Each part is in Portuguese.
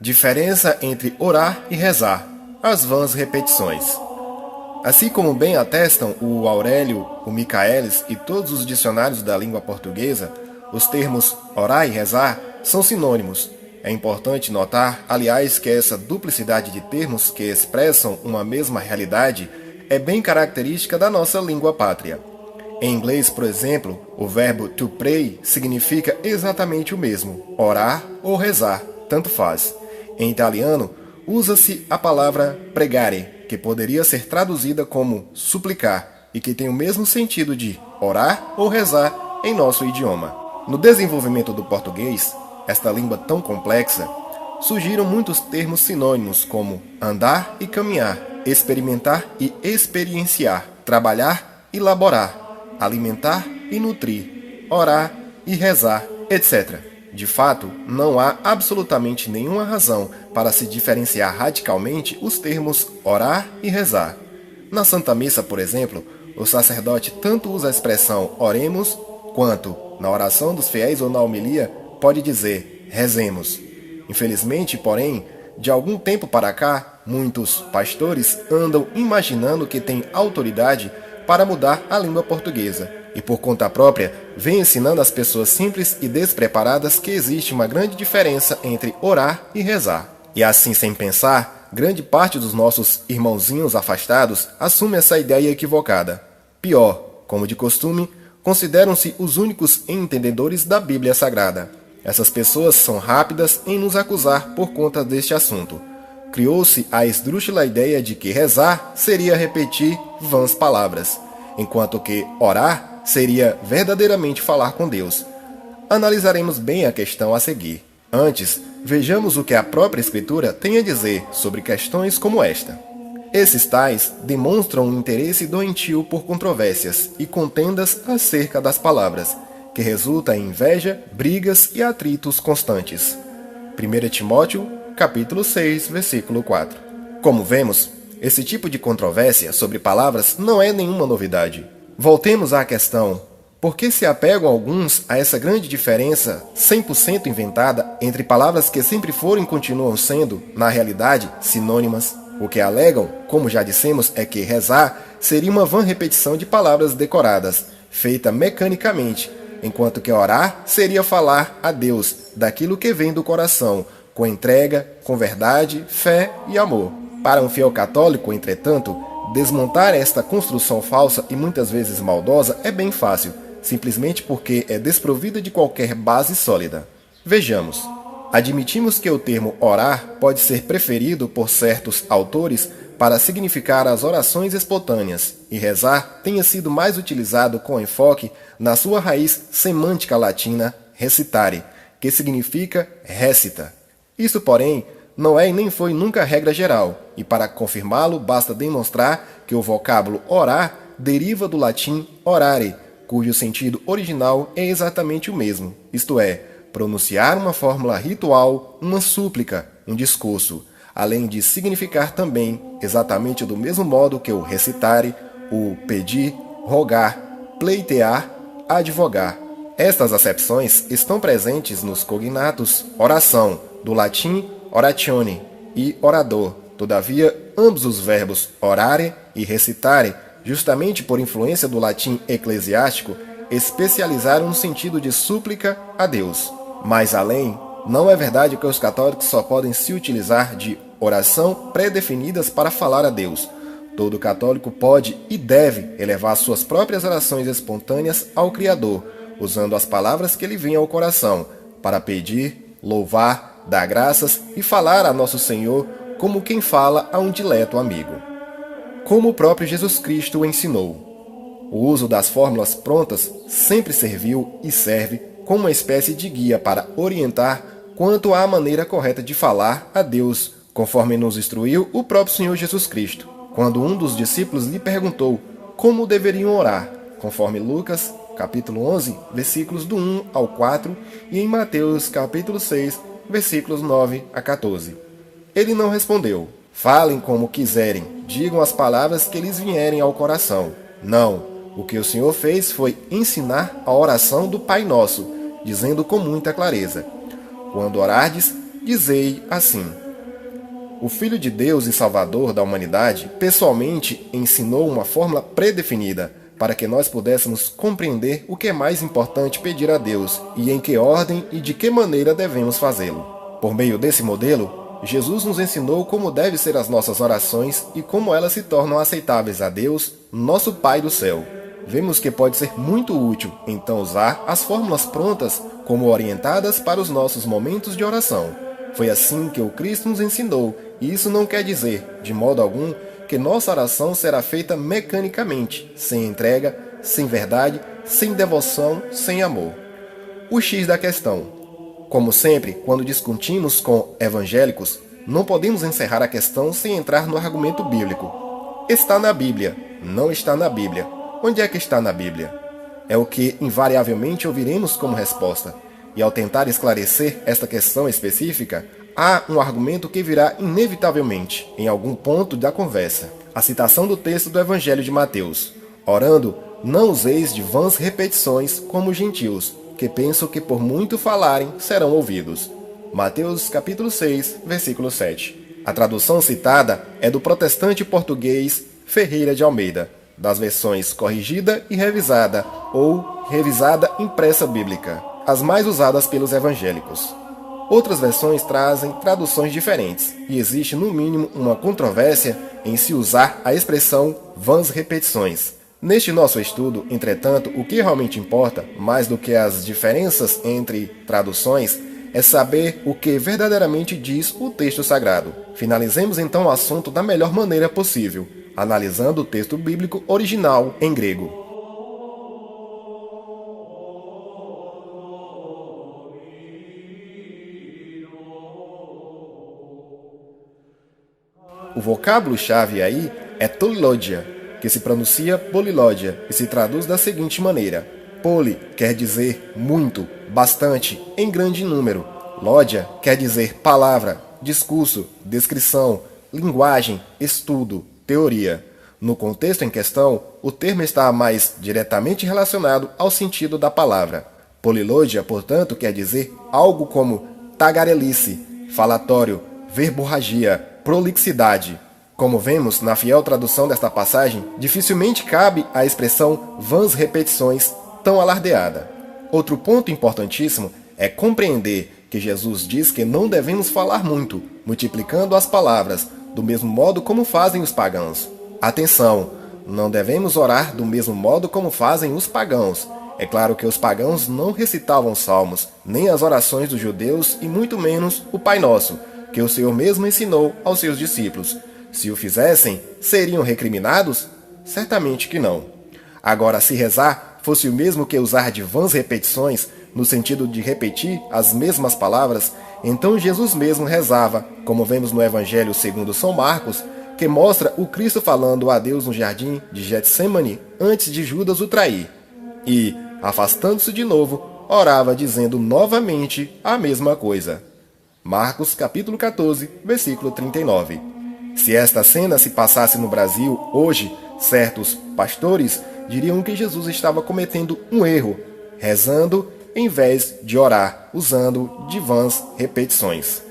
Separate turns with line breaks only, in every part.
Diferença entre orar e rezar. As vãs repetições. Assim como bem atestam o Aurélio, o Michaelis e todos os dicionários da língua portuguesa, os termos orar e rezar são sinônimos. É importante notar, aliás, que essa duplicidade de termos que expressam uma mesma realidade é bem característica da nossa língua pátria. Em inglês, por exemplo, o verbo to pray significa exatamente o mesmo, orar ou rezar, tanto faz. Em italiano, usa-se a palavra pregare, que poderia ser traduzida como suplicar e que tem o mesmo sentido de orar ou rezar em nosso idioma. No desenvolvimento do português, esta língua tão complexa, surgiram muitos termos sinônimos como andar e caminhar, experimentar e experienciar, trabalhar e laborar, alimentar e nutrir, orar e rezar, etc. De fato, não há absolutamente nenhuma razão para se diferenciar radicalmente os termos orar e rezar. Na Santa Missa, por exemplo, o sacerdote tanto usa a expressão oremos, quanto, na oração dos fiéis ou na homilia, pode dizer rezemos. Infelizmente, porém, de algum tempo para cá, muitos pastores andam imaginando que têm autoridade para mudar a língua portuguesa e, por conta própria, vem ensinando às pessoas simples e despreparadas que existe uma grande diferença entre orar e rezar. E assim, sem pensar, grande parte dos nossos irmãozinhos afastados assume essa ideia equivocada. Pior, como de costume, consideram-se os únicos entendedores da Bíblia Sagrada. Essas pessoas são rápidas em nos acusar por conta deste assunto. Criou-se a esdrúxula ideia de que rezar seria repetir vãs palavras, enquanto que orar seria verdadeiramente falar com Deus. Analisaremos bem a questão a seguir. Antes, vejamos o que a própria Escritura tem a dizer sobre questões como esta. Esses tais demonstram um interesse doentio por controvérsias e contendas acerca das palavras, que resulta em inveja, brigas e atritos constantes. 1 Timóteo, capítulo 6, versículo 4. Como vemos, esse tipo de controvérsia sobre palavras não é nenhuma novidade. Voltemos à questão: por que se apegam alguns a essa grande diferença 100% inventada entre palavras que sempre foram e continuam sendo, na realidade, sinônimas? O que alegam, como já dissemos, é que rezar seria uma vã repetição de palavras decoradas, feita mecanicamente, enquanto que orar seria falar a Deus daquilo que vem do coração, com entrega, com verdade, fé e amor. Para um fiel católico, entretanto, desmontar esta construção falsa e muitas vezes maldosa é bem fácil, simplesmente porque é desprovida de qualquer base sólida. Vejamos. Admitimos que o termo orar pode ser preferido por certos autores para significar as orações espontâneas, e rezar tenha sido mais utilizado com enfoque na sua raiz semântica latina recitare, que significa recita. Isso, porém, não é e nem foi nunca regra geral, e para confirmá-lo basta demonstrar que o vocábulo orar deriva do latim orare, cujo sentido original é exatamente o mesmo, isto é, pronunciar uma fórmula ritual, uma súplica, um discurso, além de significar também, exatamente do mesmo modo que o recitare, o pedir, rogar, pleitear, advogar. Estas acepções estão presentes nos cognatos oração, do latim oratione, e orador. Todavia, ambos os verbos orare e recitare, justamente por influência do latim eclesiástico, especializaram no sentido de súplica a Deus. Mais além, não é verdade que os católicos só podem se utilizar de oração pré-definidas para falar a Deus. Todo católico pode e deve elevar suas próprias orações espontâneas ao Criador, usando as palavras que lhe vêm ao coração, para pedir, louvar, dar graças e falar a nosso Senhor como quem fala a um dileto amigo. Como o próprio Jesus Cristo o ensinou. O uso das fórmulas prontas sempre serviu e serve como uma espécie de guia para orientar quanto à maneira correta de falar a Deus, conforme nos instruiu o próprio Senhor Jesus Cristo, quando um dos discípulos lhe perguntou como deveriam orar, conforme Lucas, capítulo 11, versículos do 1 ao 4, e em Mateus, capítulo 6, versículos 9 a 14. Ele não respondeu: falem como quiserem, digam as palavras que lhes vierem ao coração. Não, o que o Senhor fez foi ensinar a oração do Pai Nosso, dizendo com muita clareza: quando orardes, dizei assim: o Filho de Deus e Salvador da humanidade pessoalmente ensinou uma fórmula predefinida para que nós pudéssemos compreender o que é mais importante pedir a Deus e em que ordem e de que maneira devemos fazê-lo. Por meio desse modelo, Jesus nos ensinou como devem ser as nossas orações e como elas se tornam aceitáveis a Deus, nosso Pai do céu. Vemos que pode ser muito útil, então, usar as fórmulas prontas como orientadas para os nossos momentos de oração. Foi assim que o Cristo nos ensinou, e isso não quer dizer, de modo algum, que nossa oração será feita mecanicamente, sem entrega, sem verdade, sem devoção, sem amor. O X da questão. Como sempre, quando discutimos com evangélicos, não podemos encerrar a questão sem entrar no argumento bíblico. Está na Bíblia, não está na Bíblia. Onde é que está na Bíblia? É o que invariavelmente ouviremos como resposta. E ao tentar esclarecer esta questão específica, há um argumento que virá inevitavelmente em algum ponto da conversa. A citação do texto do Evangelho de Mateus. Orando, não useis de vãs repetições como os gentios, que pensam que por muito falarem serão ouvidos. Mateus capítulo 6, versículo 7. A tradução citada é do protestante português Ferreira de Almeida, das versões corrigida e revisada, ou revisada impressa bíblica, as mais usadas pelos evangélicos. Outras versões trazem traduções diferentes, e existe no mínimo uma controvérsia em se usar a expressão vãs repetições. Neste nosso estudo, entretanto, o que realmente importa, mais do que as diferenças entre traduções, é saber o que verdadeiramente diz o texto sagrado. Finalizemos então o assunto da melhor maneira possível, analisando o texto bíblico original em grego. O vocábulo-chave aí é polilogia, que se pronuncia polilódia e se traduz da seguinte maneira: poli quer dizer muito, bastante, em grande número. Lódia quer dizer palavra, discurso, descrição, linguagem, estudo, teoria. No contexto em questão, o termo está mais diretamente relacionado ao sentido da palavra. Polilódia, portanto, quer dizer algo como tagarelice, falatório, verborragia, prolixidade. Como vemos na fiel tradução desta passagem, dificilmente cabe a expressão vãs repetições tão alardeada. Outro ponto importantíssimo é compreender que Jesus diz que não devemos falar muito, multiplicando as palavras, do mesmo modo como fazem os pagãos. Atenção, não devemos orar do mesmo modo como fazem os pagãos. É claro que os pagãos não recitavam salmos, nem as orações dos judeus e muito menos o Pai Nosso, que o Senhor mesmo ensinou aos seus discípulos. Se o fizessem, seriam recriminados? Certamente que não. Agora, se rezar fosse o mesmo que usar de vãs repetições, no sentido de repetir as mesmas palavras, então Jesus mesmo rezava, como vemos no Evangelho segundo São Marcos, que mostra o Cristo falando a Deus no jardim de Getsêmani antes de Judas o trair. E, afastando-se de novo, orava dizendo novamente a mesma coisa. Marcos capítulo 14, versículo 39. Se esta cena se passasse no Brasil hoje, certos pastores diriam que Jesus estava cometendo um erro, rezando em vez de orar, usando de vãs repetições.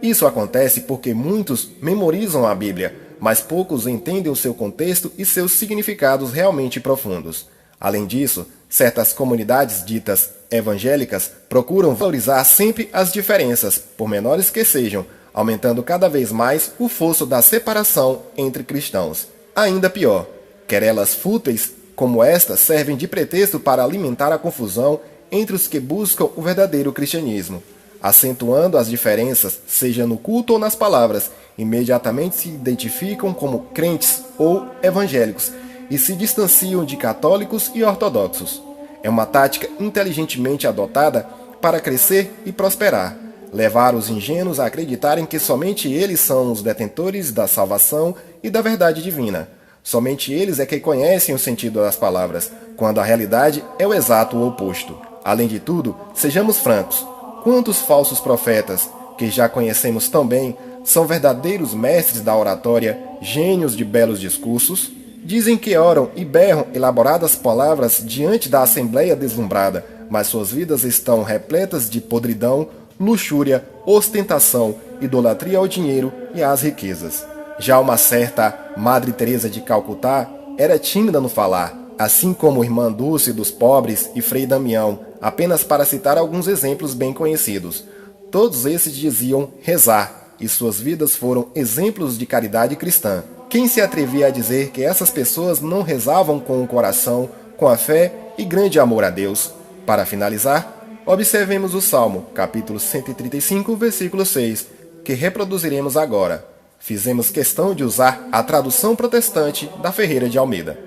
Isso acontece porque muitos memorizam a Bíblia, mas poucos entendem o seu contexto e seus significados realmente profundos. Além disso, certas comunidades ditas evangélicas procuram valorizar sempre as diferenças, por menores que sejam, aumentando cada vez mais o fosso da separação entre cristãos. Ainda pior, querelas fúteis como esta servem de pretexto para alimentar a confusão entre os que buscam o verdadeiro cristianismo. Acentuando as diferenças, seja no culto ou nas palavras, imediatamente se identificam como crentes ou evangélicos e se distanciam de católicos e ortodoxos. É uma tática inteligentemente adotada para crescer e prosperar, levar os ingênuos a acreditarem que somente eles são os detentores da salvação e da verdade divina. Somente eles é que conhecem o sentido das palavras, quando a realidade é o exato oposto. Além de tudo, sejamos francos, quantos falsos profetas, que já conhecemos tão bem, são verdadeiros mestres da oratória, gênios de belos discursos? Dizem que oram e berram elaboradas palavras diante da assembleia deslumbrada, mas suas vidas estão repletas de podridão, luxúria, ostentação, idolatria ao dinheiro e às riquezas. Já uma certa Madre Teresa de Calcutá era tímida no falar, assim como Irmã Dulce dos Pobres e Frei Damião, apenas para citar alguns exemplos bem conhecidos. Todos esses diziam rezar, e suas vidas foram exemplos de caridade cristã. Quem se atrevia a dizer que essas pessoas não rezavam com o coração, com a fé e grande amor a Deus? Para finalizar, observemos o Salmo, capítulo 135, versículo 6, que reproduziremos agora. Fizemos questão de usar a tradução protestante da Ferreira de Almeida.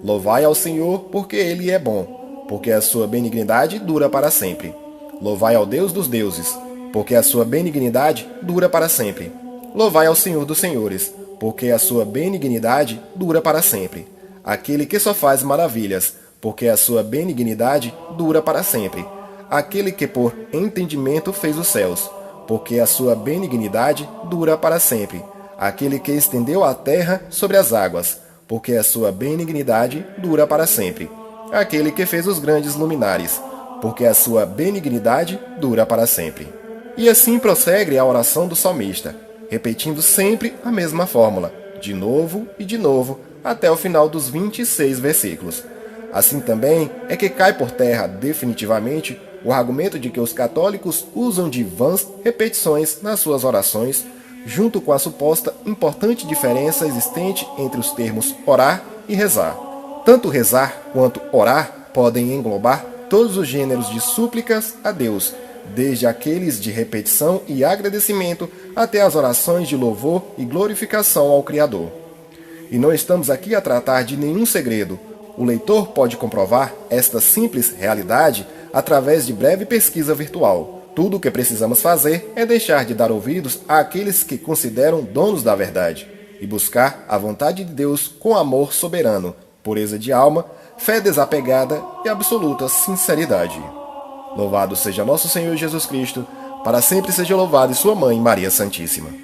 Louvai ao Senhor, porque Ele é bom, porque a sua benignidade dura para sempre. Louvai ao Deus dos deuses, porque a sua benignidade dura para sempre. Louvai ao Senhor dos senhores, porque a sua benignidade dura para sempre. Aquele que só faz maravilhas, porque a sua benignidade dura para sempre. Aquele que por entendimento fez os céus, porque a sua benignidade dura para sempre. Aquele que estendeu a terra sobre as águas, porque a sua benignidade dura para sempre. Aquele que fez os grandes luminares, porque a sua benignidade dura para sempre. E assim prossegue a oração do salmista, repetindo sempre a mesma fórmula, de novo e de novo, até o final dos 26 versículos. Assim também é que cai por terra definitivamente o argumento de que os católicos usam de vãs repetições nas suas orações, junto com a suposta importante diferença existente entre os termos orar e rezar. Tanto rezar quanto orar podem englobar todos os gêneros de súplicas a Deus, desde aqueles de repetição e agradecimento até as orações de louvor e glorificação ao Criador. E não estamos aqui a tratar de nenhum segredo. O leitor pode comprovar esta simples realidade através de breve pesquisa virtual. Tudo o que precisamos fazer é deixar de dar ouvidos àqueles que consideram donos da verdade e buscar a vontade de Deus com amor soberano, pureza de alma, fé desapegada e absoluta sinceridade. Louvado seja nosso Senhor Jesus Cristo, para sempre seja louvado e sua Mãe Maria Santíssima.